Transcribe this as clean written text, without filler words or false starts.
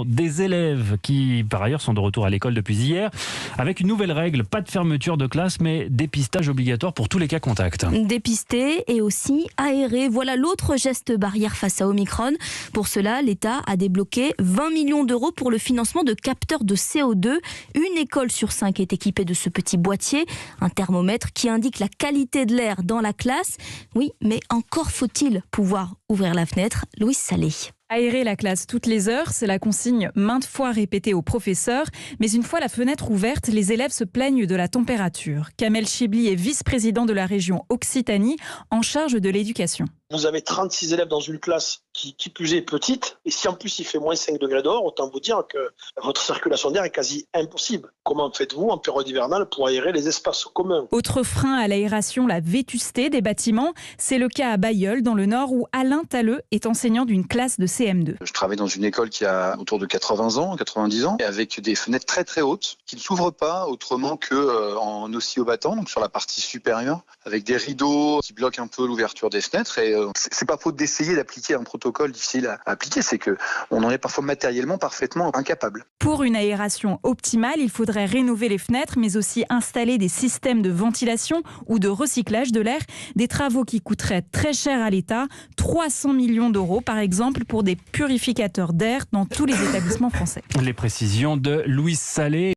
Des élèves qui, par ailleurs, sont de retour à l'école depuis hier, avec une nouvelle règle, pas de fermeture de classe, mais dépistage obligatoire pour tous les cas contacts. Dépister et aussi aérer, voilà l'autre geste barrière face à Omicron. Pour cela, l'État a débloqué 20 millions d'euros pour le financement de capteurs de CO2. Une école sur 5 est équipée de ce petit boîtier, un thermomètre qui indique la qualité de l'air dans la classe. Oui, mais encore faut-il pouvoir ouvrir la fenêtre. Louise Salé. Aérer la classe toutes les heures, c'est la consigne maintes fois répétée aux professeurs. Mais une fois la fenêtre ouverte, les élèves se plaignent de la température. Kamel Chibli est vice-président de la région Occitanie, en charge de l'éducation. Vous avez 36 élèves dans une classe qui plus est petite. Et si en plus il fait moins 5 degrés dehors, autant vous dire que votre circulation d'air est quasi impossible. Comment faites-vous en période hivernale pour aérer les espaces communs ? Autre frein à l'aération, la vétusté des bâtiments. C'est le cas à Bailleul, dans le Nord, où Alain Talleux est enseignant d'une classe de CM2. Je travaille dans une école qui a autour de 80 ans, 90 ans, et avec des fenêtres très très hautes, qui ne s'ouvrent pas autrement qu'en oscillobattant, donc sur la partie supérieure, avec des rideaux qui bloquent un peu l'ouverture des fenêtres. Et c'est pas faute d'essayer d'appliquer un protocole difficile à appliquer, c'est qu'on en est parfois matériellement parfaitement incapable. Pour une aération optimale, il faudrait rénover les fenêtres, mais aussi installer des systèmes de ventilation ou de recyclage de l'air. Des travaux qui coûteraient très cher à l'État, 300 millions d'euros par exemple, pour des purificateurs d'air dans tous les établissements français. Les précisions de Louise Salé.